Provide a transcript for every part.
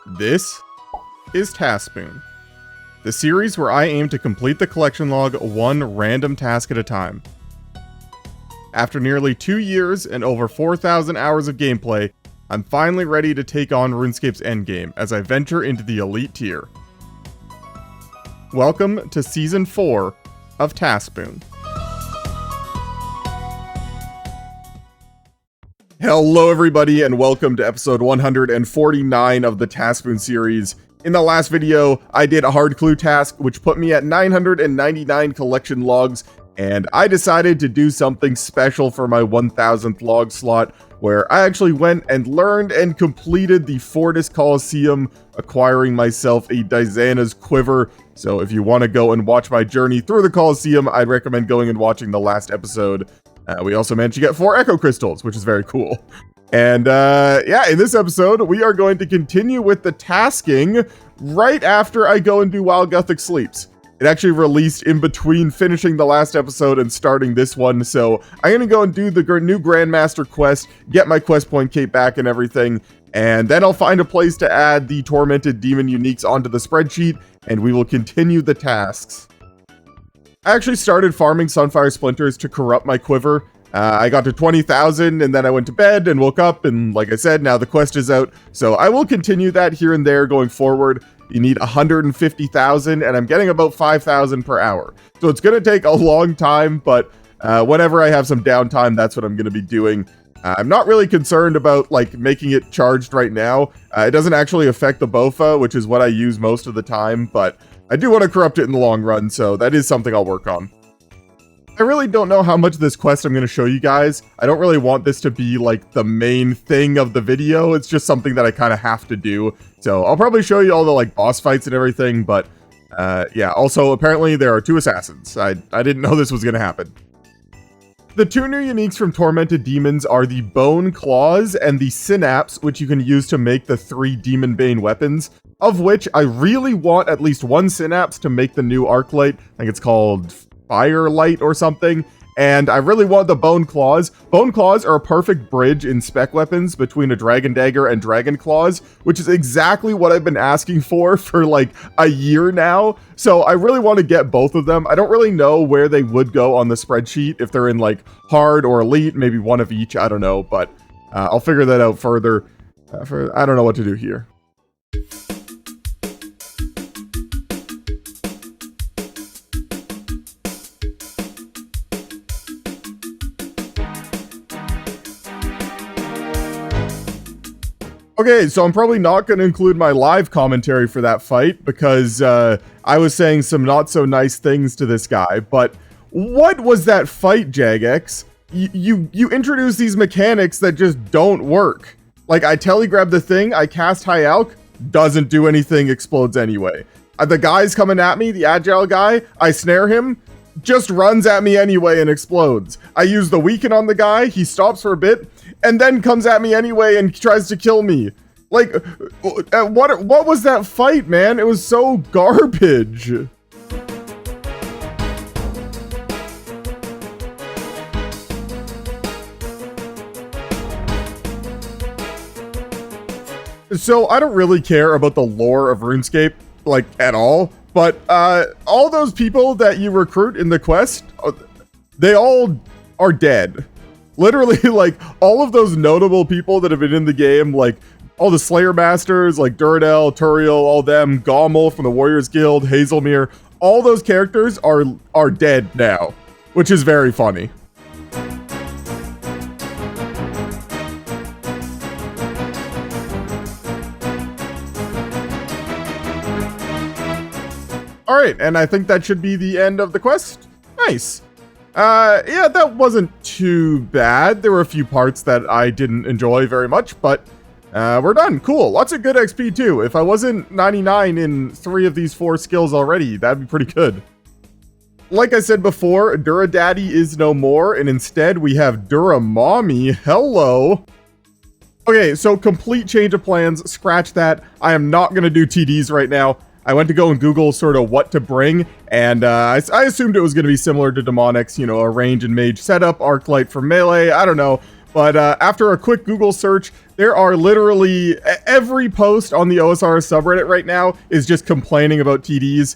This is TaskSpoon, the series where I aim to complete the collection log one random task at a time. After nearly 2 years and over 4,000 hours of gameplay, I'm finally ready to take on RuneScape's endgame as I venture into the elite tier. Welcome to Season 4 of TaskSpoon. Hello everybody and welcome to episode 149 of the TaskSpoon series. In the last video, I did a hard clue task which put me at 999 collection logs, and I decided to do something special for my 1000th log slot, where I actually went and learned and completed the Fortis Coliseum, acquiring myself a Dizana's Quiver. So if you want to go and watch my journey through the Coliseum, I'd recommend going and watching the last episode. We also managed to get 4 Echo Crystals, which is very cool. And yeah, in this episode, we are going to continue with the tasking right after I go and do while Guthix sleeps. It actually released in between finishing the last episode and starting this one, so I'm going to go and do the new Grandmaster quest, get my quest point cape back and everything, and then I'll find a place to add the Tormented Demon uniques onto the spreadsheet, and we will continue the tasks. I actually started farming Sunfire Splinters to corrupt my quiver. I got to 20,000 and then I went to bed and woke up, and like I said, now the quest is out. So I will continue that here and there going forward. You need 150,000 and I'm getting about 5,000 per hour. So it's going to take a long time, but whenever I have some downtime, that's what I'm going to be doing. I'm not really concerned about like making it charged right now. It doesn't actually affect the BOFA, which is what I use most of the time, but I do want to corrupt it in the long run, so that is something I'll work on. I really don't know how much of this quest I'm going to show you guys. I don't really want this to be like the main thing of the video. It's just something that I kind of have to do. So I'll probably show you all the like boss fights and everything, but yeah, also apparently there are 2 assassins. I didn't know this was going to happen. The 2 new uniques from Tormented Demons are the Bone Claws and the Synapse, which you can use to make the 3 Demon Bane weapons, of which I really want at least 1 Synapse to make the new Arclight. I think it's called Firelight or something. And I really want the Bone Claws. Bone Claws are a perfect bridge in spec weapons between a Dragon Dagger and Dragon Claws, which is exactly what I've been asking for like a year now. So I really want to get both of them. I don't really know where they would go on the spreadsheet, if they're in like hard or elite, maybe one of each, I don't know. But I'll figure that out further. I don't know what to do here. Okay, so I'm probably not going to include my live commentary for that fight because I was saying some not so nice things to this guy, but what was that fight, jagex? You introduce these mechanics that just don't work. Like, I telegrab the thing, I cast High Alch, doesn't do anything, explodes anyway. The guy's coming at me, the agile guy, I snare him, just runs at me anyway and explodes. I use the weaken on the guy, he stops for a bit, and then comes at me anyway and tries to kill me. Like, what was that fight, man? It was so garbage. So I don't really care about the lore of RuneScape, like, at all. But all those people that you recruit in the quest, they all are dead. Literally, like, all of those notable people that have been in the game, like, all the Slayer Masters, like Duradel, Turiel, all them, Gommel from the Warriors Guild, Hazelmere, all those characters are dead now, which is very funny. Alright, and I think that should be the end of the quest. Nice. Yeah, that wasn't too bad. There were a few parts that I didn't enjoy very much, but we're done. Cool. Lots of good XP too. If I wasn't 99 in 3 of these 4 skills already, that'd be pretty good. Like I said before, Duradaddy is no more, and instead we have Duramommy. Hello. Okay, so complete change of plans. Scratch that. I am not going to do TDs right now. I went to go and Google sort of what to bring, and I assumed it was going to be similar to Demonix, you know, a range and mage setup, Arclight for melee, I don't know. But after a quick Google search, There are literally every post on the OSRS subreddit right now is just complaining about TDs.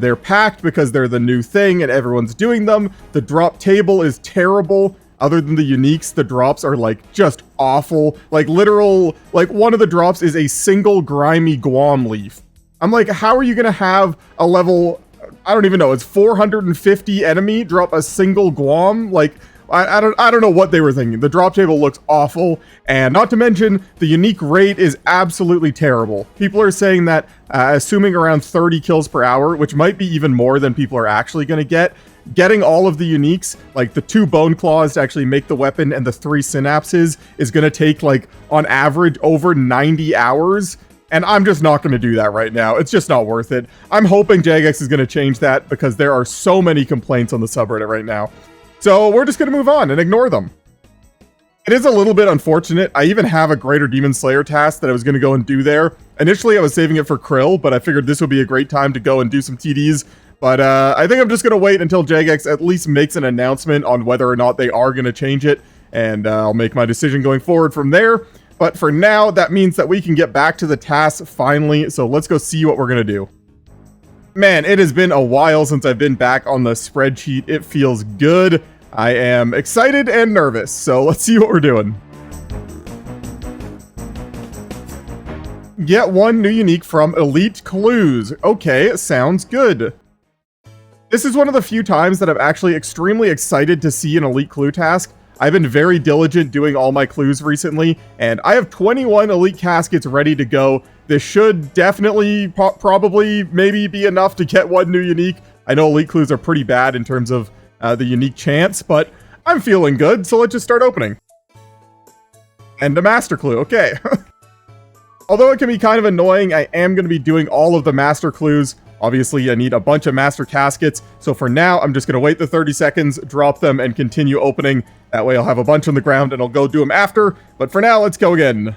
They're packed because they're the new thing and everyone's doing them. The drop table is terrible. Other than the uniques, the drops are like just awful. Like one of the drops is a single grimy Guam leaf. I'm like, how are you gonna have a level, I don't even know, it's 450 enemy drop a single Guam? Like, I don't know what they were thinking. The drop table looks awful, and not to mention, the unique rate is absolutely terrible. People are saying that, assuming around 30 kills per hour, which might be even more than people are actually going to get, getting all of the uniques, like the 2 bone claws to actually make the weapon and the 3 synapses, is going to take, like, on average, over 90 hours. And I'm just not going to do that right now. It's just not worth it. I'm hoping jagex is going to change that because there are so many complaints on the subreddit right now. So we're just going to move on and ignore them. It is a little bit unfortunate. I even have a Greater Demon Slayer task that I was going to go and do there. Initially, I was saving it for Krill, but I figured this would be a great time to go and do some TDs. But I think I'm just going to wait until jagex at least makes an announcement on whether or not they are going to change it. And I'll make my decision going forward from there. But for now, that means that we can get back to the task finally. So let's go see what we're going to do. Man, it has been a while since I've been back on the spreadsheet. It feels good. I am excited and nervous, so let's see what we're doing. Get 1 new unique from Elite Clues. Okay, sounds good. This is one of the few times that I'm actually extremely excited to see an Elite Clue task. I've been very diligent doing all my clues recently, and I have 21 elite caskets ready to go. This should definitely, probably, maybe be enough to get 1 new unique. I know elite clues are pretty bad in terms of the unique chance, but I'm feeling good, so let's just start opening. And a master clue, okay. Although it can be kind of annoying, I am going to be doing all of the master clues. Obviously, I need a bunch of master caskets, so for now, I'm just going to wait the 30 seconds, drop them, and continue opening. That way I'll have a bunch on the ground, and I'll go do them after. But for now, let's go again.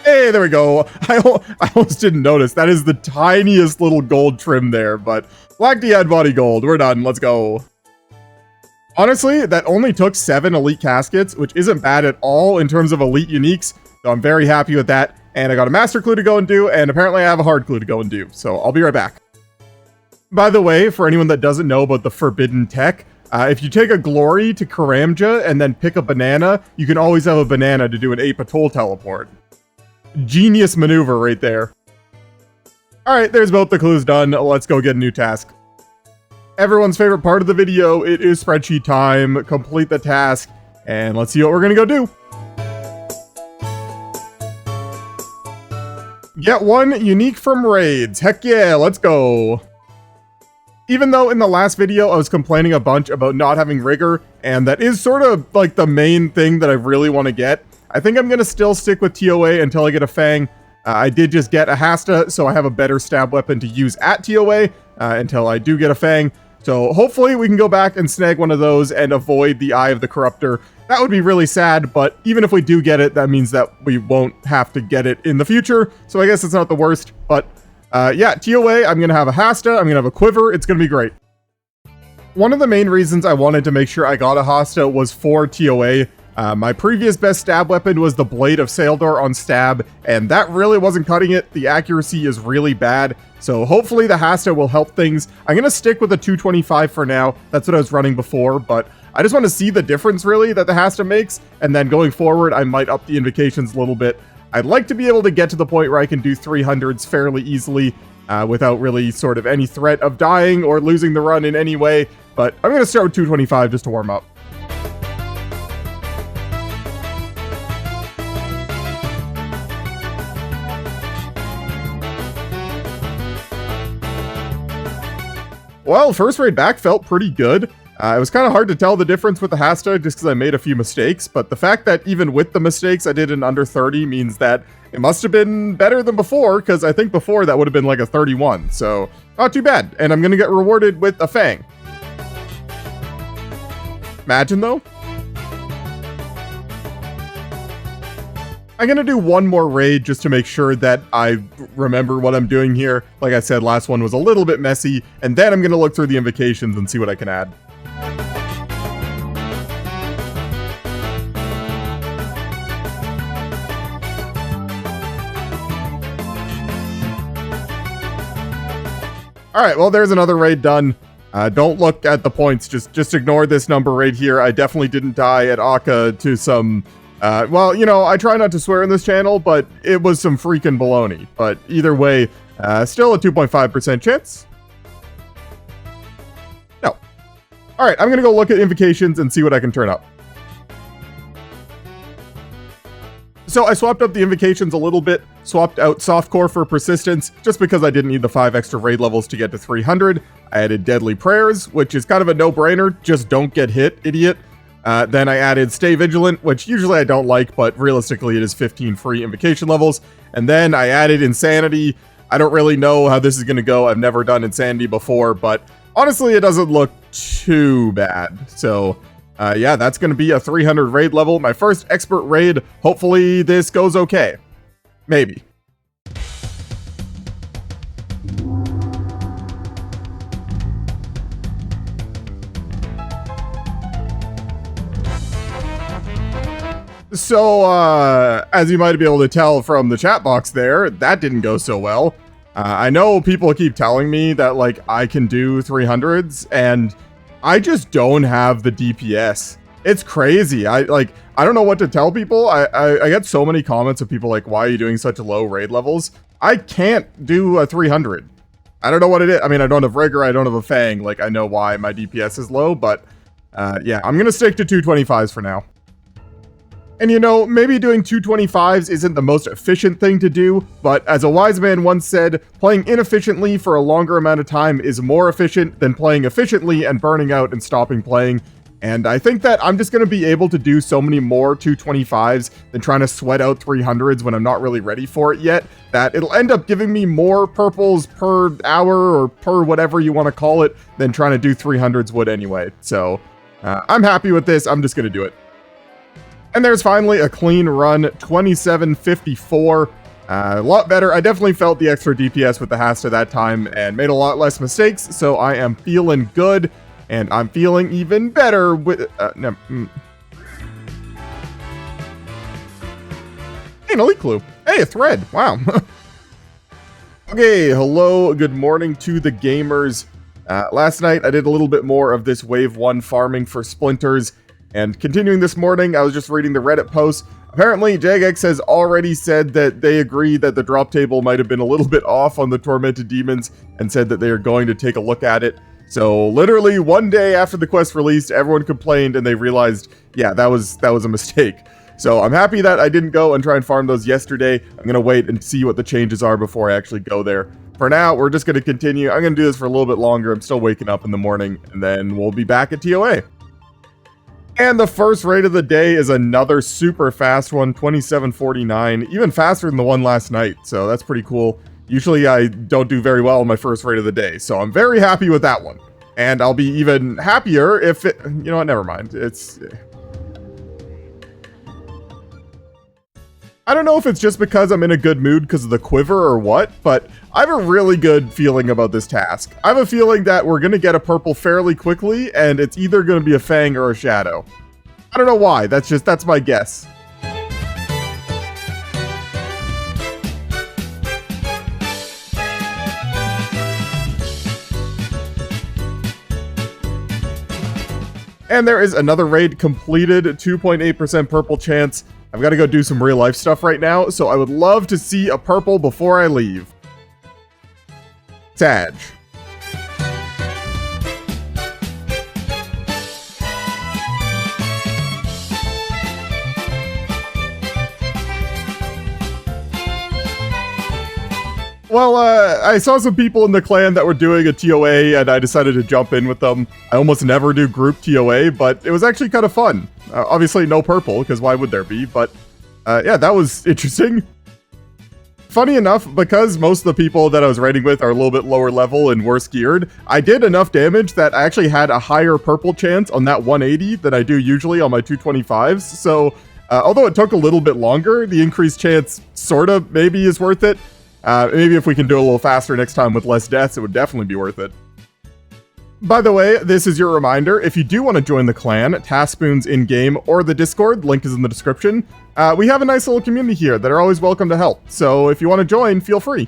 Hey, there we go. I almost didn't notice. That is the tiniest little gold trim there, but Black Dead Body Gold. We're done. Let's go. Honestly, that only took 7 elite caskets, which isn't bad at all in terms of elite uniques, so I'm very happy with that. And I got a master clue to go and do, and apparently I have a hard clue to go and do, so I'll be right back. By the way, for anyone that doesn't know about the forbidden tech, if you take a glory to Karamja and then pick a banana, you can always have a banana to do an 8 patrol teleport. Genius maneuver right there. Alright, there's both the clues done. Let's go get a new task. Everyone's favorite part of the video, it is spreadsheet time. Complete the task, and let's see what we're gonna go do. Get 1 unique from raids. Heck yeah, let's go. Even though in the last video I was complaining a bunch about not having rigor, and that is sort of like the main thing that I really want to get, I think I'm going to still stick with TOA until I get a Fang. I did just get a Hasta, so I have a better stab weapon to use at TOA until I do get a Fang. So hopefully we can go back and snag one of those and avoid the Eye of the Corruptor. That would be really sad, but even if we do get it, that means that we won't have to get it in the future. So I guess it's not the worst, but yeah, TOA, I'm going to have a Hasta, I'm going to have a Quiver, it's going to be great. One of the main reasons I wanted to make sure I got a Hasta was for TOA. My previous best stab weapon was the Blade of Saildor on stab, and that really wasn't cutting it. The accuracy is really bad, so hopefully the Hasta will help things. I'm going to stick with the 225 for now. That's what I was running before, but I just want to see the difference really that the Hasta makes, and then going forward I might up the invocations a little bit. I'd like to be able to get to the point where I can do 300s fairly easily without really sort of any threat of dying or losing the run in any way, but I'm going to start with 225 just to warm up. Well, first raid back felt pretty good. It was kind of hard to tell the difference with the Hasta just because I made a few mistakes, but the fact that even with the mistakes I did in under 30 means that it must have been better than before, because I think before that would have been like a 31, so not too bad. And I'm going to get rewarded with a Fang. Imagine though. I'm gonna do one more raid just to make sure that I remember what I'm doing here. Like I said, last one was a little bit messy, and then I'm gonna look through the invocations and see what I can add. Alright, well, there's another raid done. Don't look at the points, just ignore this number right here. I definitely didn't die at Akka to some, well, you know, I try not to swear in this channel, but it was some freaking baloney. But either way, still a 2.5% chance. No. Alright, I'm gonna go look at invocations and see what I can turn up. So I swapped up the invocations a little bit, swapped out softcore for persistence, just because I didn't need the 5 extra raid levels to get to 300. I added deadly prayers, which is kind of a no-brainer, just don't get hit, idiot. Then I added stay vigilant, which usually I don't like, but realistically it is 15 free invocation levels. And then I added insanity. I don't really know how this is going to go. I've never done insanity before, but honestly it doesn't look too bad. So yeah, that's going to be a 300 raid level. My first expert raid. Hopefully this goes okay. Maybe. So, as you might be able to tell from the chat box there, that didn't go so well. I know people keep telling me that, like, I can do 300s, and I just don't have the DPS. It's crazy. I don't know what to tell people. I get so many comments of people like, why are you doing such low raid levels? I can't do a 300. I don't know what it is. I mean, I don't have Rigor, I don't have a Fang. Like, I know why my DPS is low, but yeah, I'm gonna stick to 225s for now. And you know, maybe doing 225s isn't the most efficient thing to do, but as a wise man once said, playing inefficiently for a longer amount of time is more efficient than playing efficiently and burning out and stopping playing. And I think that I'm just going to be able to do so many more 225s than trying to sweat out 300s when I'm not really ready for it yet, that it'll end up giving me more purples per hour or per whatever you want to call it than trying to do 300s would anyway. So I'm happy with this. I'm just going to do it. And there's finally a clean run, 2754. A lot better. I definitely felt the extra DPS with the Hasta that time and made a lot less mistakes, so I am feeling good, and I'm feeling even better with... Hey, an elite clue. Hey, a thread. Wow. Okay, hello, good morning to the gamers. Last night, I did a little bit more of this Wave 1 farming for splinters. And continuing this morning, I was just reading the Reddit post. Apparently, jagex has already said that they agree that the drop table might have been a little bit off on the Tormented Demons and said that they are going to take a look at it. So literally one day after the quest released, everyone complained and they realized, yeah, that was a mistake. So I'm happy that I didn't go and try and farm those yesterday. I'm going to wait and see what the changes are before I actually go there. For now, we're just going to continue. I'm going to do this for a little bit longer. I'm still waking up in the morning, and then we'll be back at TOA. And the first raid of the day is another super fast one, 2749, even faster than the one last night, so that's pretty cool. Usually I don't do very well on my first raid of the day, so I'm very happy with that one. And I'll be even happier if it... You know what, never mind. It's... I don't know if it's just because I'm in a good mood because of the quiver or what, but I have a really good feeling about this task. I have a feeling that we're going to get a purple fairly quickly, and it's either going to be a Fang or a Shadow. I don't know why, that's my guess. And there is another raid completed, 2.8% purple chance. I've got to go do some real life stuff right now, so I would love to see a purple before I leave. Sag. Well, I saw some people in the clan that were doing a TOA, and I decided to jump in with them. I almost never do group TOA, but it was actually kind of fun. Obviously, no purple, because why would there be? But, yeah, that was interesting. Funny enough, because most of the people that I was raiding with are a little bit lower level and worse geared, I did enough damage that I actually had a higher purple chance on that 180 than I do usually on my 225s. So, Although it took a little bit longer, the increased chance sort of maybe is worth it. Maybe if we can do it a little faster next time with less deaths, it would definitely be worth it. By the way, this is your reminder, if you do want to join the clan, TaskSpoon's in-game or the Discord, link is in the description. We have a nice little community here that are always welcome to help, so if you want to join, feel free.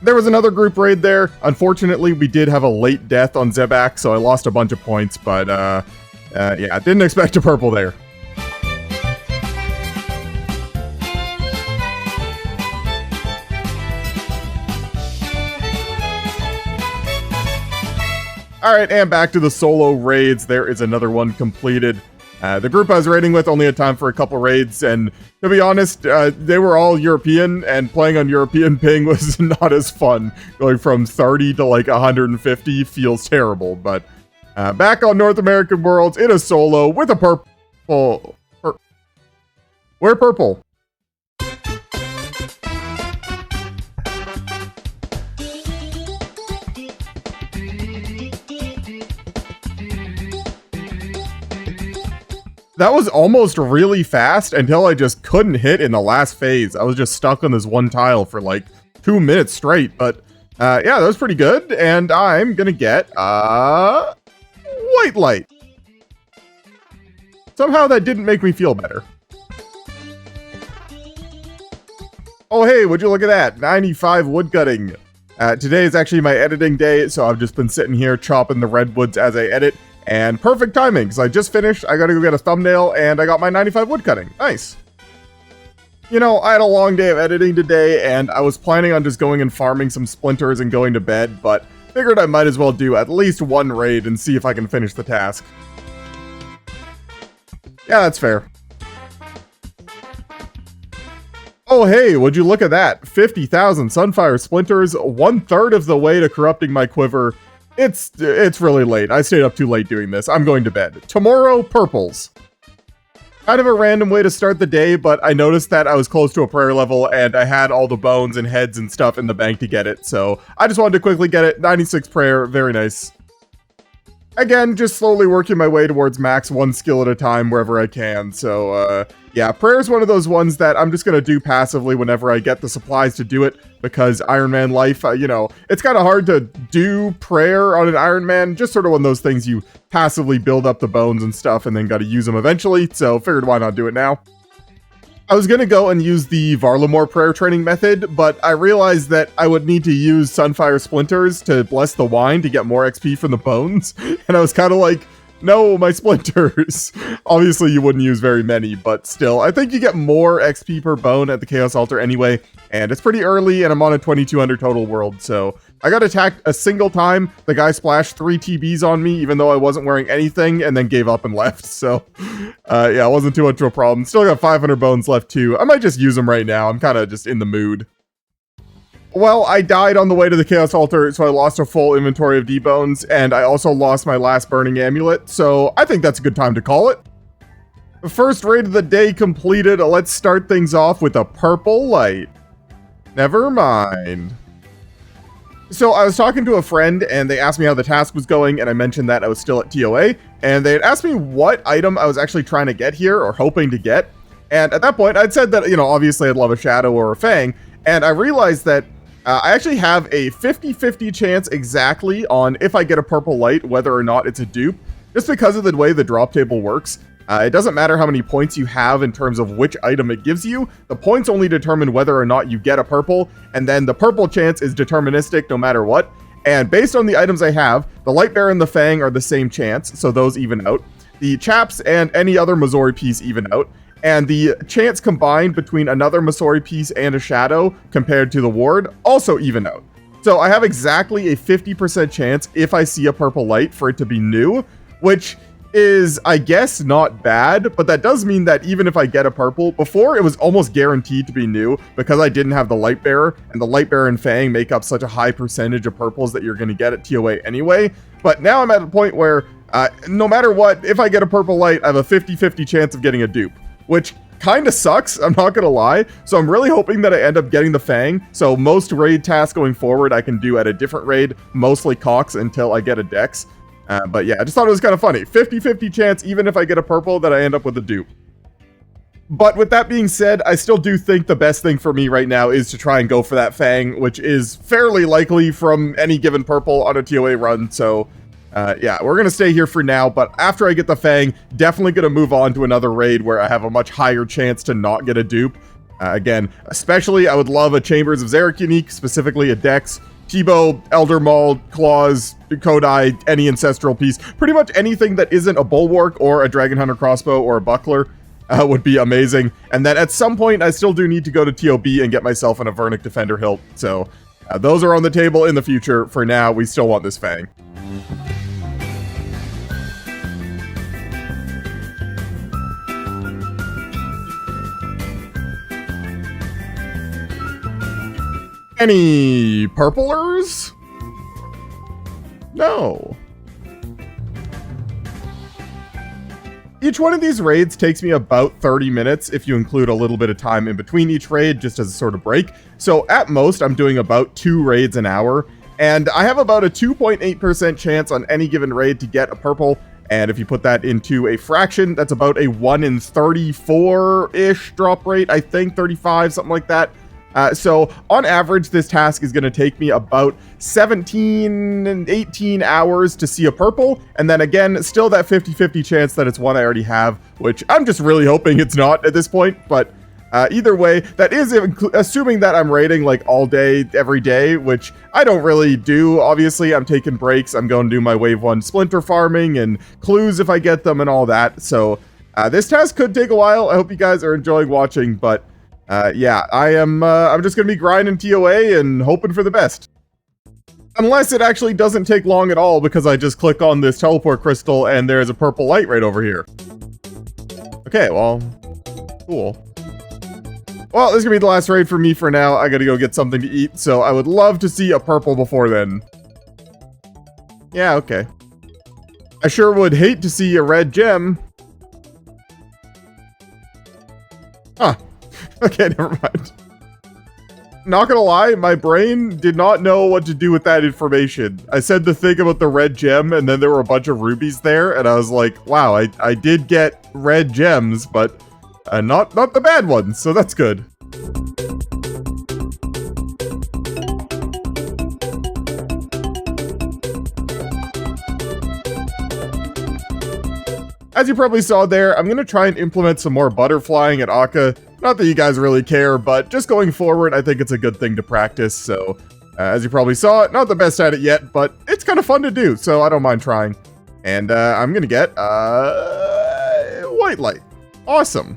There was another group raid there. Unfortunately, we did have a late death on Zebak, so I lost a bunch of points, but yeah, didn't expect a purple there. Alright, and back to the solo raids. There is another one completed. The group I was raiding with only had time for a couple raids, and to be honest, they were all European, and playing on European ping was not as fun. Going from 30 to like 150 feels terrible, but back on North American worlds in a solo with a purple. We're purple. That was almost really fast until I just couldn't hit in the last phase. I was just stuck on this one tile for like 2 minutes straight, but yeah, that was pretty good, and I'm gonna get white light. Somehow that didn't make me feel better. Oh hey, would you look at that, 95 woodcutting. Today is actually my editing day, so I've just been sitting here chopping the redwoods as I edit. And perfect timing, because I just finished, I gotta go get a thumbnail, and I got my 95 woodcutting. Nice. You know, I had a long day of editing today, and I was planning on just going and farming some splinters and going to bed, but figured I might as well do at least one raid and see if I can finish the task. Yeah, that's fair. Oh hey, would you look at that? 50,000 Sunfire Splinters, 1/3 of the way to corrupting my quiver. It's really late. I stayed up too late doing this. I'm going to bed. Tomorrow, purples. Kind of a random way to start the day, but I noticed that I was close to a prayer level and I had all the bones and heads and stuff in the bank to get it. So I just wanted to quickly get it. 96 prayer. Very nice. Again, just slowly working my way towards max, one skill at a time wherever I can. So, yeah, prayer is one of those ones that I'm just going to do passively whenever I get the supplies to do it, because Iron Man life, you know, it's kind of hard to do prayer on an Iron Man, just sort of one of those things you passively build up the bones and stuff and then got to use them eventually, so figured why not do it now. I was going to go and use the Varlamore prayer training method, but I realized that I would need to use Sunfire Splinters to bless the wine to get more XP from the bones, and I was kind of like, no, my splinters. Obviously, you wouldn't use very many, but still, I think you get more XP per bone at the Chaos Altar anyway, and it's pretty early, and I'm on a 2200 total world, so I got attacked a single time. The guy splashed 3 TBs on me, even though I wasn't wearing anything, and then gave up and left, so yeah, it wasn't too much of a problem. Still got 500 bones left, too. I might just use them right now. I'm kind of just in the mood. Well, I died on the way to the Chaos Altar, so I lost a full inventory of D-Bones, and I also lost my last Burning Amulet, so I think that's a good time to call it. The first raid of the day completed. Let's start things off with a purple light. Never mind. So I was talking to a friend, and they asked me how the task was going, and I mentioned that I was still at TOA, and they had asked me what item I was actually trying to get here, or hoping to get, and at that point, I'd said that, you know, obviously I'd love a Shadow or a Fang, and I realized that I actually have a 50-50 chance exactly on if I get a purple light, whether or not it's a dupe, just because of the way the drop table works. It doesn't matter how many points you have in terms of which item it gives you. The points only determine whether or not you get a purple, and then the purple chance is deterministic no matter what. And based on the items I have, the Lightbearer and the Fang are the same chance, so those even out. The Chaps and any other Missouri piece even out. And the chance combined between another Missouri piece and a Shadow compared to the Ward also even out. So I have exactly a 50% chance if I see a purple light for it to be new, which is, I guess, not bad, but that does mean that even if I get a purple, before it was almost guaranteed to be new because I didn't have the Lightbearer, and the Lightbearer and Fang make up such a high percentage of purples that you're going to get at TOA anyway. But now I'm at a point where no matter what, if I get a purple light, I have a 50-50 chance of getting a dupe, which kind of sucks, I'm not gonna lie. So I'm really hoping that I end up getting the Fang, so most raid tasks going forward I can do at a different raid, mostly Cox, until I get a Dex. But yeah, I just thought it was kind of funny. 50-50 chance, even if I get a purple, that I end up with a dupe. But with that being said, I still do think the best thing for me right now is to try and go for that Fang, which is fairly likely from any given purple on a TOA run. So yeah, we're going to stay here for now. But after I get the Fang, definitely going to move on to another raid where I have a much higher chance to not get a dupe. Again, especially I would love a Chambers of Xeric unique, specifically a Dex, Tebow, Elder Maul, Claws, Kodai, any Ancestral piece. Pretty much anything that isn't a Bulwark or a Dragon Hunter crossbow or a Buckler would be amazing. And then at some point, I still do need to go to TOB and get myself an Avernic Defender hilt. So those are on the table in the future. For now, we still want this Fang. Any purplers? No. Each one of these raids takes me about 30 minutes if you include a little bit of time in between each raid, just as a sort of break. So at most, I'm doing about 2 raids an hour, and I have about a 2.8% chance on any given raid to get a purple. And if you put that into a fraction, that's about a 1 in 34-ish drop rate, I think, 35, something like that. So on average, this task is going to take me about 17 and 18 hours to see a purple. And then again, still that 50-50 chance that it's one I already have, which I'm just really hoping it's not at this point. But either way, that is assuming that I'm raiding like all day, every day, which I don't really do. Obviously, I'm taking breaks. I'm going to do my wave 1 splinter farming and clues if I get them and all that. So this task could take a while. I hope you guys are enjoying watching, but yeah, I'm just gonna be grinding TOA and hoping for the best. Unless it actually doesn't take long at all because I just click on this teleport crystal and there's a purple light right over here. Okay, well, cool. Well, this is gonna be the last raid for me for now. I gotta go get something to eat, so I would love to see a purple before then. Yeah, okay. I sure would hate to see a red gem. Huh. Okay, never mind. Not gonna lie, my brain did not know what to do with that information. I said the thing about the red gem, and then there were a bunch of rubies there, and I was like, wow, I did get red gems, but not the bad ones, so that's good. As you probably saw there, I'm going to try and implement some more butterflying at Akka. Not that you guys really care, but just going forward, I think it's a good thing to practice. So, as you probably saw, not the best at it yet, but it's kind of fun to do, so I don't mind trying. And I'm going to get white light. Awesome.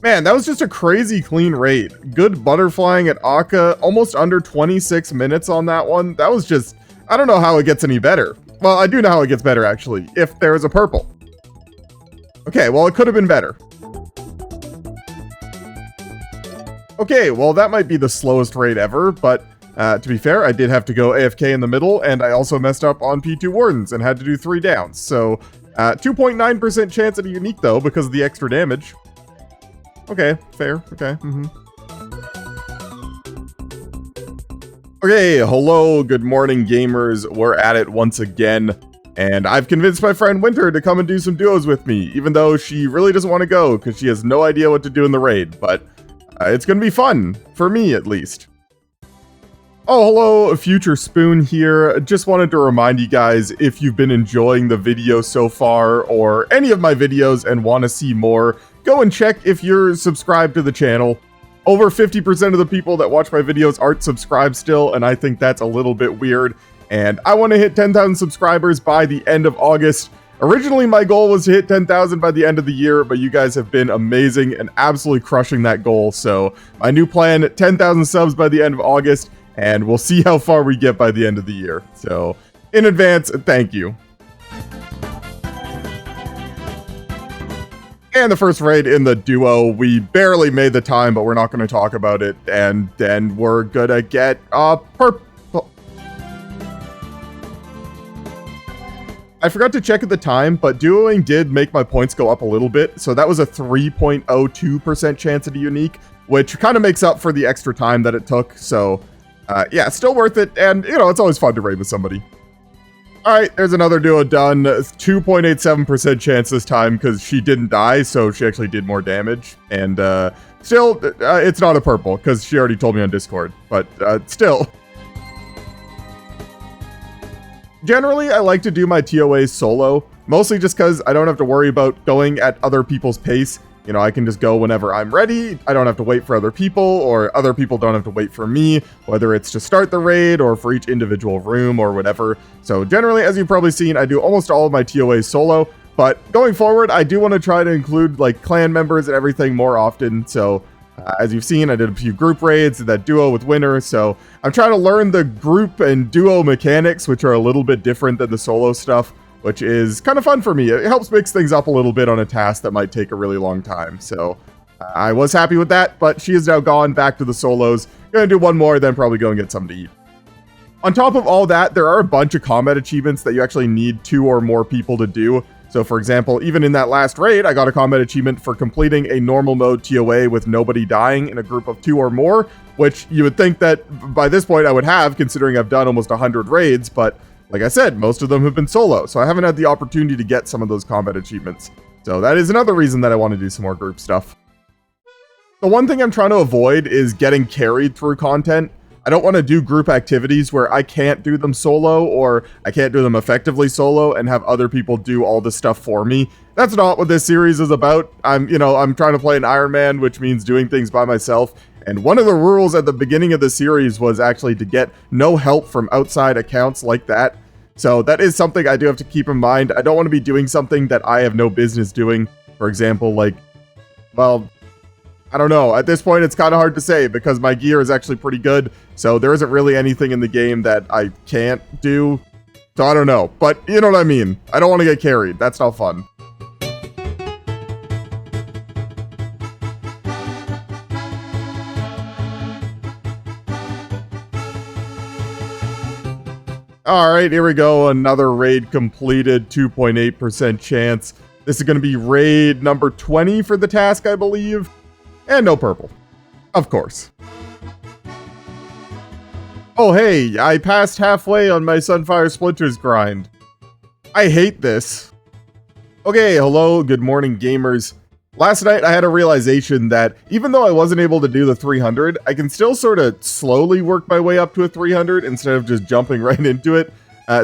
Man, that was just a crazy clean raid. Good butterflying at Akka, almost under 26 minutes on that one. That was just, I don't know how it gets any better. Well, I do know how it gets better, actually, if there is a purple. Okay, well, it could have been better. Okay, well, that might be the slowest raid ever, but to be fair, I did have to go AFK in the middle, and I also messed up on P2 Wardens and had to do 3 downs. So, 2.9% chance at a unique, though, because of the extra damage. Okay, fair. Okay. Okay, hello, good morning, gamers. We're at it once again, and I've convinced my friend Winter to come and do some duos with me, even though she really doesn't want to go because she has no idea what to do in the raid, but it's going to be fun, for me at least. Oh, hello, Future Spoon here. Just wanted to remind you guys, if you've been enjoying the video so far, or any of my videos and want to see more, go and check if you're subscribed to the channel. Over 50% of the people that watch my videos aren't subscribed still, and I think that's a little bit weird. And I want to hit 10,000 subscribers by the end of August. Originally, my goal was to hit 10,000 by the end of the year, but you guys have been amazing and absolutely crushing that goal. So my new plan, 10,000 subs by the end of August, and we'll see how far we get by the end of the year. So in advance, thank you. And the first raid in the duo, we barely made the time, but we're not going to talk about it. And then we're going to get purple. I forgot to check at the time, but duoing did make my points go up a little bit. So that was a 3.02% chance at a unique, which kind of makes up for the extra time that it took. So yeah, still worth it. And, you know, it's always fun to raid with somebody. All right, there's another duo done. 2.87% chance this time because she didn't die, so she actually did more damage. And still, it's not a purple because she already told me on Discord, but still. Generally, I like to do my TOAs solo, mostly just because I don't have to worry about going at other people's pace. You know, I can just go whenever I'm ready. I don't have to wait for other people, or other people don't have to wait for me, whether it's to start the raid or for each individual room or whatever. So generally, as you've probably seen, I do almost all of my TOAs solo, but going forward, I do want to try to include like clan members and everything more often. So as you've seen, I did a few group raids, did that duo with Winner. So I'm trying to learn the group and duo mechanics, which are a little bit different than the solo stuff, which is kind of fun for me. It helps mix things up a little bit on a task that might take a really long time. So I was happy with that, but she is now gone back to the solos. Gonna do one more, then probably go and get something to eat. On top of all that, there are a bunch of combat achievements that you actually need 2 or more people to do. So for example, even in that last raid, I got a combat achievement for completing a normal mode TOA with nobody dying in a group of 2 or more, which you would think that by this point I would have, considering I've done almost 100 raids, but like I said, most of them have been solo, so I haven't had the opportunity to get some of those combat achievements. So that is another reason that I want to do some more group stuff. The one thing I'm trying to avoid is getting carried through content. I don't want to do group activities where I can't do them solo, or I can't do them effectively solo and have other people do all this stuff for me. That's not what this series is about. I'm trying to play an Iron Man, which means doing things by myself. And one of the rules at the beginning of the series was actually to get no help from outside accounts like that. So that is something I do have to keep in mind. I don't want to be doing something that I have no business doing. For example, like, well, I don't know. At this point, it's kind of hard to say because my gear is actually pretty good. So there isn't really anything in the game that I can't do. So I don't know. But you know what I mean. I don't want to get carried. That's not fun. Alright, here we go. Another raid completed, 2.8% chance. This is going to be raid number 20 for the task, I believe. And no purple. Of course. Oh hey, I passed halfway on my Sunfire Splinters grind. I hate this. Okay, hello, good morning gamers. Last night I had a realization that even though I wasn't able to do the 300, I can still sort of slowly work my way up to a 300 instead of just jumping right into it.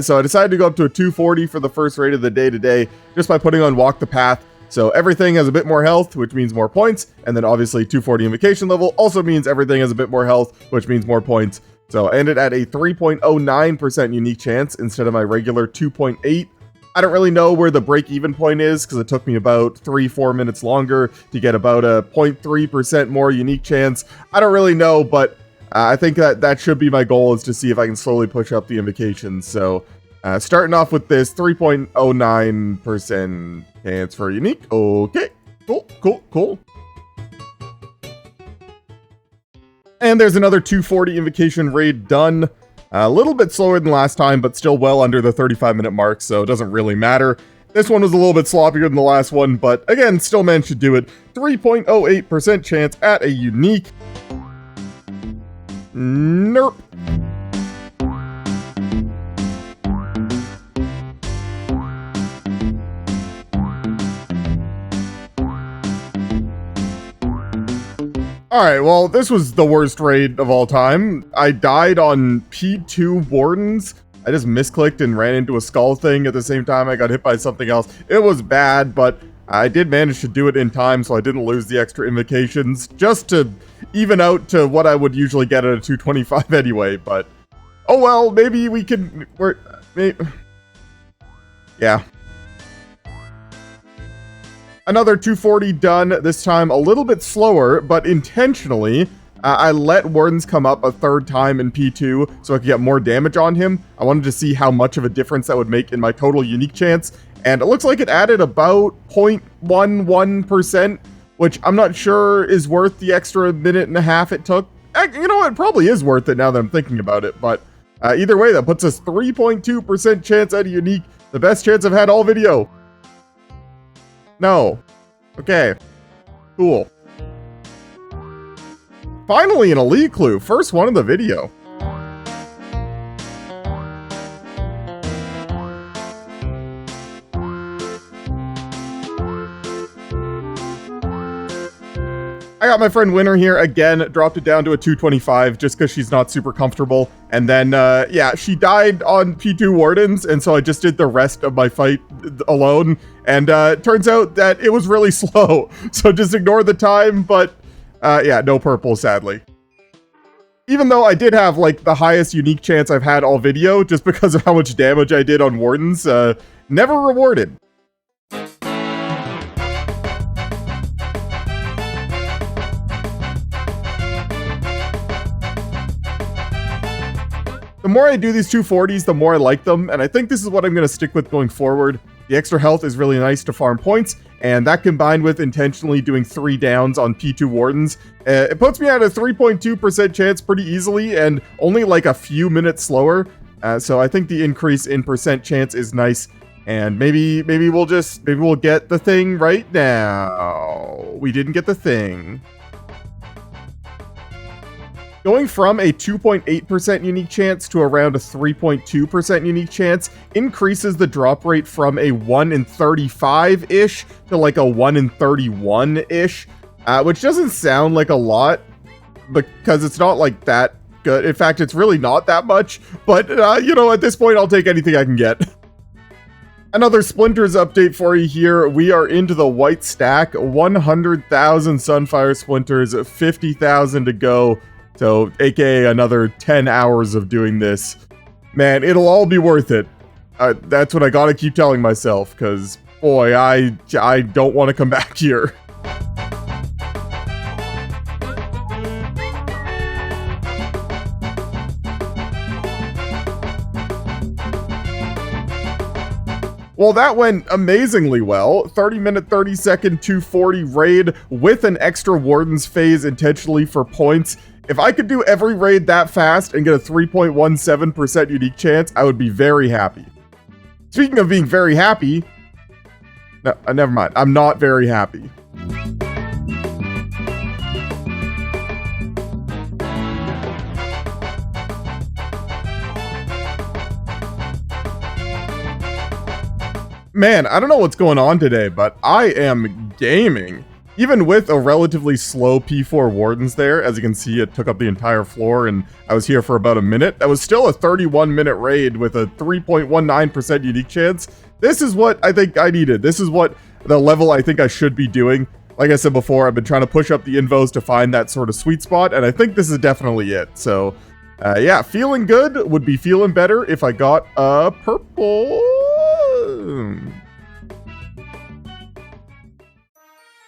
So I decided to go up to a 240 for the first raid of the day today, just by putting on Walk the Path. So everything has a bit more health, which means more points, and then obviously 240 invocation level also means everything has a bit more health, which means more points. So I ended at a 3.09% unique chance instead of my regular 2.8. I don't really know where the break-even point is because it took me about 3-4 minutes longer to get about a 0.3% more unique chance. I don't really know, but I think that should be my goal, is to see if I can slowly push up the invocations. So starting off with this 3.09% chance for unique. Okay, cool. And there's another 240 invocation raid done. A little bit slower than last time, but still well under the 35-minute mark, so it doesn't really matter. This one was a little bit sloppier than the last one, but again, still managed to do it. 3.08% chance at a unique. Nerp. Alright, well, this was the worst raid of all time. I died on P2 Wardens. I just misclicked and ran into a skull thing at the same time I got hit by something else. It was bad, but I did manage to do it in time, so I didn't lose the extra invocations, just to even out to what I would usually get at a 225 anyway, but oh well, maybe we can... Yeah. Another 240 done, this time a little bit slower, but intentionally. I let Wardens come up a third time in P2 so I could get more damage on him. I wanted to see how much of a difference that would make in my total unique chance, and it looks like it added about 0.11%, which I'm not sure is worth the extra minute and a half it took. You know, it probably is worth it now that I'm thinking about it, but either way, that puts us 3.2% chance at a unique, The best chance I've had all video. No. Okay. Cool. Finally an elite clue. First one of the video. I got my friend Winner here again, dropped it down to a 225 just because she's not super comfortable. And then, yeah, she died on P2 Wardens, and so I just did the rest of my fight alone. And turns out that it was really slow, so just ignore the time, but yeah, no purple, sadly. Even though I did have, like, the highest unique chance I've had all video, just because of how much damage I did on Wardens, never rewarded. The more I do these 240s, the more I like them, and I think this is what I'm going to stick with going forward. The extra health is really nice to farm points, and that combined with intentionally doing 3 downs on P2 Wardens, it puts me at a 3.2% chance pretty easily, and only like a few minutes slower. So I think the increase in percent chance is nice, and maybe we'll get the thing right now. We didn't get the thing. Going from a 2.8% unique chance to around a 3.2% unique chance increases the drop rate from a 1 in 35-ish to like a 1 in 31-ish, which doesn't sound like a lot because it's not like that good. In fact, it's really not that much, but you know, at this point, I'll take anything I can get. Another Splinters update for you here. We are into the white stack, 100,000 Sunfire Splinters, 50,000 to go. So, aka another 10 hours of doing this. Man, it'll all be worth it. That's what I gotta keep telling myself, because, boy, I don't want to come back here. Well, that went amazingly well. 30-minute, 30-second, 240 raid with an extra Warden's phase intentionally for points. If I could do every raid that fast and get a 3.17% unique chance, I would be very happy. Speaking of being very happy, no, never mind. I'm not very happy. Man, I don't know what's going on today, but I am gaming. Even with a relatively slow P4 Wardens there, as you can see, it took up the entire floor and I was here for about a minute. That was still a 31-minute raid with a 3.19% unique chance. This is what I think I needed. This is what the level I think I should be doing. Like I said before, I've been trying to push up the invos to find that sort of sweet spot, and I think this is definitely it. So, yeah, feeling good. Would be feeling better if I got a purple.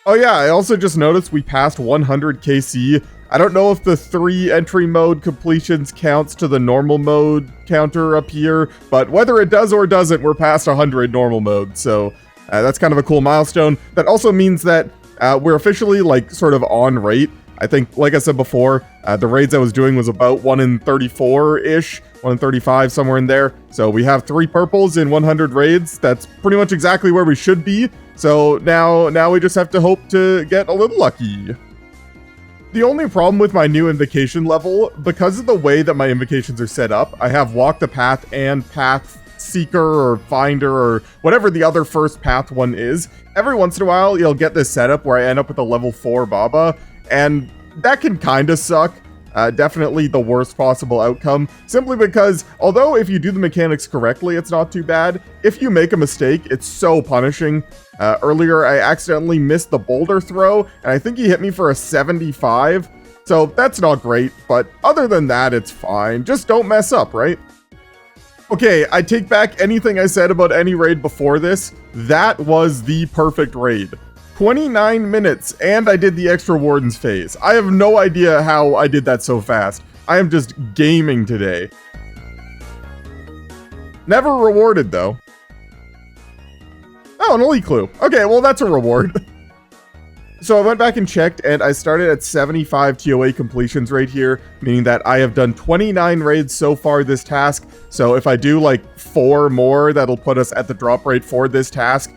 Oh yeah, I also just noticed we passed 100 KC. I don't know if the 3 entry mode completions counts to the normal mode counter up here, but whether it does or doesn't, we're past 100 normal mode, so that's kind of a cool milestone. That also means that we're officially, like, sort of on rate. I think, like I said before, the raids I was doing was about 1 in 34-ish, 1 in 35, somewhere in there. So we have 3 purples in 100 raids. That's pretty much exactly where we should be. So now we just have to hope to get a little lucky. The only problem with my new invocation level, because of the way that my invocations are set up, I have Walk the Path and Path Seeker or Finder or whatever the other first path one is. Every once in a while, you'll get this setup where I end up with a level 4 Baba, and that can kind of suck. Definitely the worst possible outcome, simply because, although if you do the mechanics correctly, it's not too bad, if you make a mistake, it's so punishing. Earlier, I accidentally missed the boulder throw, and I think he hit me for a 75, so that's not great, but other than that, it's fine. Just don't mess up, right? Okay, I take back anything I said about any raid before this. That was the perfect raid. 29 minutes, and I did the extra Warden's phase. I have no idea how I did that so fast. I am just gaming today. Never rewarded, though. Oh, an elite clue. Okay, well, that's a reward. So I went back and checked, and I started at 75 TOA completions right here, meaning that I have done 29 raids so far this task. So if I do like 4 more, that'll put us at the drop rate for this task,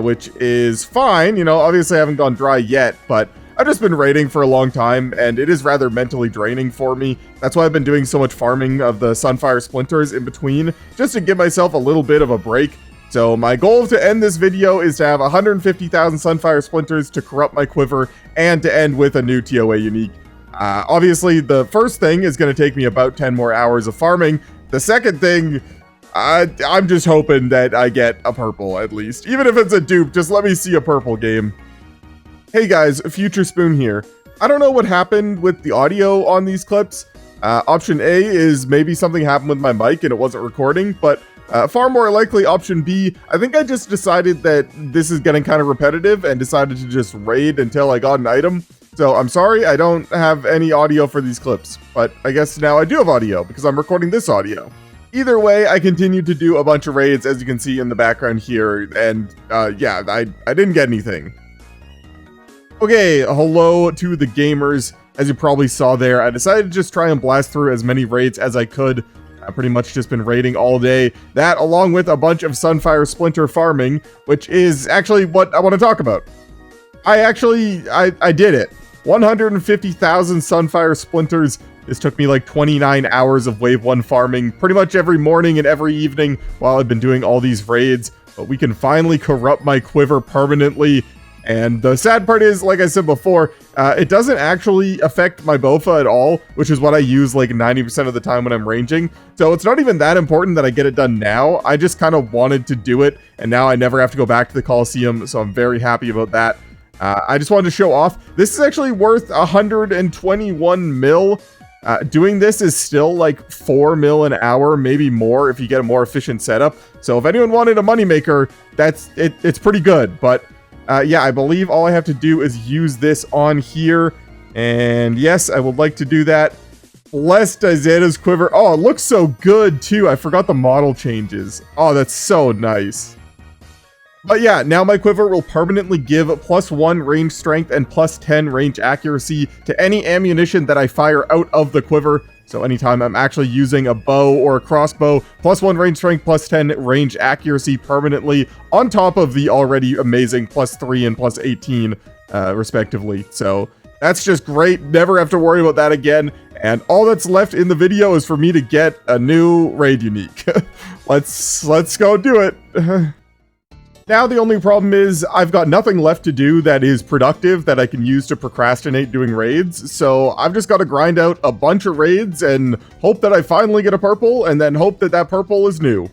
which is fine. You know, obviously I haven't gone dry yet, but I've just been raiding for a long time, and it is rather mentally draining for me. That's why I've been doing so much farming of the Sunfire Splinters in between, just to give myself a little bit of a break. So my goal to end this video is to have 150,000 Sunfire Splinters to corrupt my quiver and to end with a new TOA unique. Obviously, the first thing is going to take me about 10 more hours of farming. The second thing, I'm just hoping that I get a purple at least. Even if it's a dupe, just let me see a purple game. Hey guys, Future Spoon here. I don't know what happened with the audio on these clips. Option A is maybe something happened with my mic and it wasn't recording, but far more likely option B, I think I just decided that this is getting kind of repetitive and decided to just raid until I got an item. So I'm sorry, I don't have any audio for these clips, but I guess now I do have audio because I'm recording this audio. Either way, I continued to do a bunch of raids, as you can see in the background here, and yeah, I didn't get anything. Okay, hello to the gamers. As you probably saw there, I decided to just try and blast through as many raids as I could. I've pretty much just been raiding all day. That, along with a bunch of Sunfire Splinter farming, which is actually what I want to talk about. I did it. 150,000 Sunfire Splinters. This took me like 29 hours of Wave 1 farming, pretty much every morning and every evening while I've been doing all these raids. But we can finally corrupt my quiver permanently. And the sad part is, like I said before, it doesn't actually affect my Bofa at all, which is what I use like 90% of the time when I'm ranging. So it's not even that important that I get it done now. I just kind of wanted to do it, and now I never have to go back to the Coliseum, so I'm very happy about that. I just wanted to show off. This is actually worth 121 mil. Doing this is still like 4 mil an hour, maybe more if you get a more efficient setup. So if anyone wanted a moneymaker, it's pretty good, but yeah, I believe all I have to do is use this on here. And yes, I would like to do that. Blessed Isaiah's quiver. Oh, it looks so good too. I forgot the model changes. Oh, that's so nice. But yeah, now my quiver will permanently give +1 range strength and +10 range accuracy to any ammunition that I fire out of the quiver. So anytime I'm actually using a bow or a crossbow, +1 range strength, +10 range accuracy permanently, on top of the already amazing +3 and +18, respectively. So that's just great. Never have to worry about that again. And all that's left in the video is for me to get a new raid unique. Let's go do it. Now the only problem is I've got nothing left to do that is productive that I can use to procrastinate doing raids, so I've just got to grind out a bunch of raids and hope that I finally get a purple, and then hope that that purple is new.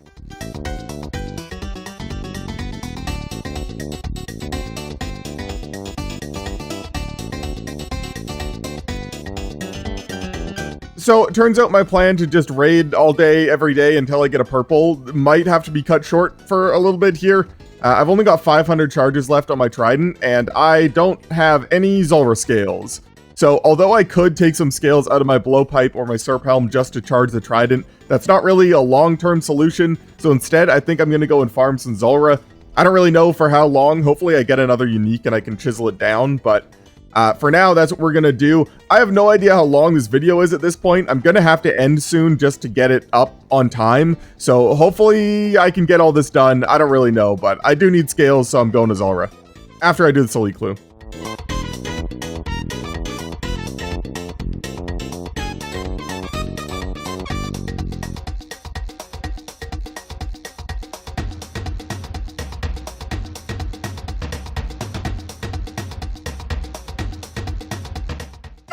So it turns out my plan to just raid all day, every day until I get a purple might have to be cut short for a little bit here. I've only got 500 charges left on my trident, and I don't have any Zulrah scales. So although I could take some scales out of my blowpipe or my Serp Helm just to charge the trident, that's not really a long-term solution. So instead, I think I'm going to go and farm some Zulrah. I don't really know for how long. Hopefully I get another unique and I can chisel it down, but for now, that's what we're going to do. I have no idea how long this video is at this point. I'm going to have to end soon just to get it up on time. So hopefully I can get all this done. I don't really know, but I do need scales, so I'm going to Zulrah after I do the Silly Clue.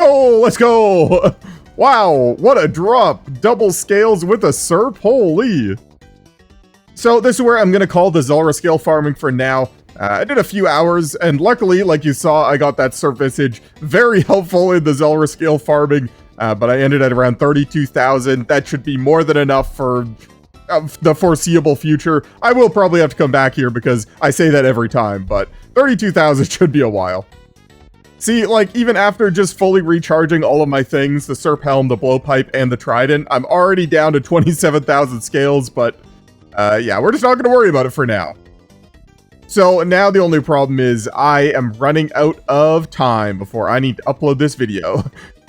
Oh, let's go. Wow, what a drop. Double scales with a Serp. Holy. So this is where I'm going to call the Zulrah scale farming for now. I did a few hours, and luckily, like you saw, I got that Serp Visage. Very helpful in the Zulrah scale farming, but I ended at around 32,000. That should be more than enough for the foreseeable future. I will probably have to come back here because I say that every time, but 32,000 should be a while. See, like, even after just fully recharging all of my things, the Serp Helm, the Blowpipe, and the Trident, I'm already down to 27,000 scales, but, yeah, we're just not going to worry about it for now. So now the only problem is I am running out of time before I need to upload this video.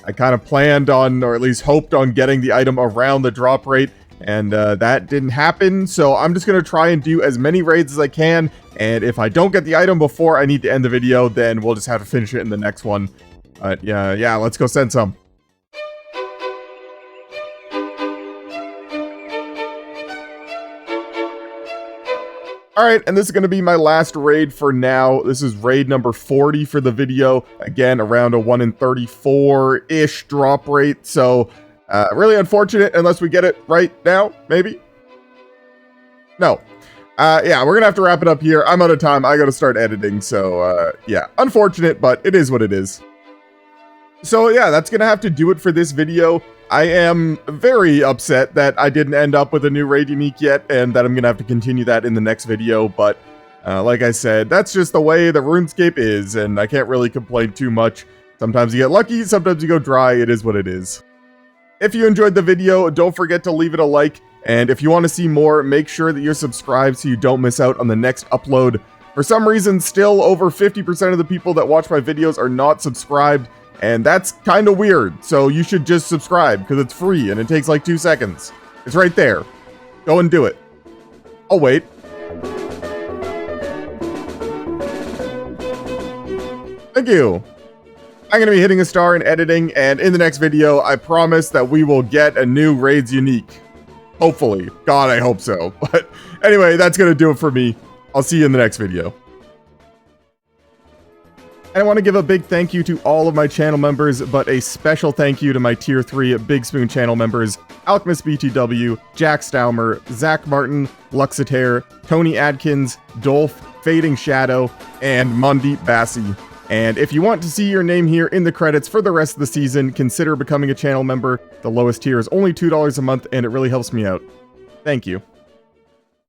I kind of planned on, or at least hoped on, getting the item around the drop rate, and that didn't happen. So I'm just going to try and do as many raids as I can, and if I don't get the item before I need to end the video, then we'll just have to finish it in the next one. Yeah, let's go send some. Alright, and this is going to be my last raid for now. This is raid number 40 for the video. Again, around a 1 in 34-ish drop rate. So, really unfortunate unless we get it right now, maybe? No. Yeah, we're going to have to wrap it up here. I'm out of time. I got to start editing. So, yeah, unfortunate, but it is what it is. So, yeah, that's going to have to do it for this video. I am very upset that I didn't end up with a new raid unique yet, and that I'm going to have to continue that in the next video, but like I said, that's just the way the RuneScape is, and I can't really complain too much. Sometimes you get lucky, sometimes you go dry, it is what it is. If you enjoyed the video, don't forget to leave it a like, and if you want to see more, make sure that you're subscribed so you don't miss out on the next upload. For some reason, still over 50% of the people that watch my videos are not subscribed, and that's kind of weird, so you should just subscribe, because it's free, and it takes like 2 seconds. It's right there. Go and do it. I'll wait. Thank you. I'm going to be hitting a star in editing, and in the next video, I promise that we will get a new Raids Unique. Hopefully. God, I hope so. But anyway, that's going to do it for me. I'll see you in the next video. And I want to give a big thank you to all of my channel members, but a special thank you to my Tier 3 Big Spoon channel members, Alchemist BTW, Jack Staumer, Zach Martin, Luxitaire, Tony Adkins, Dolph, Fading Shadow, and Mandeep Bassi. And if you want to see your name here in the credits for the rest of the season, consider becoming a channel member. The lowest tier is only $2 a month, and it really helps me out. Thank you.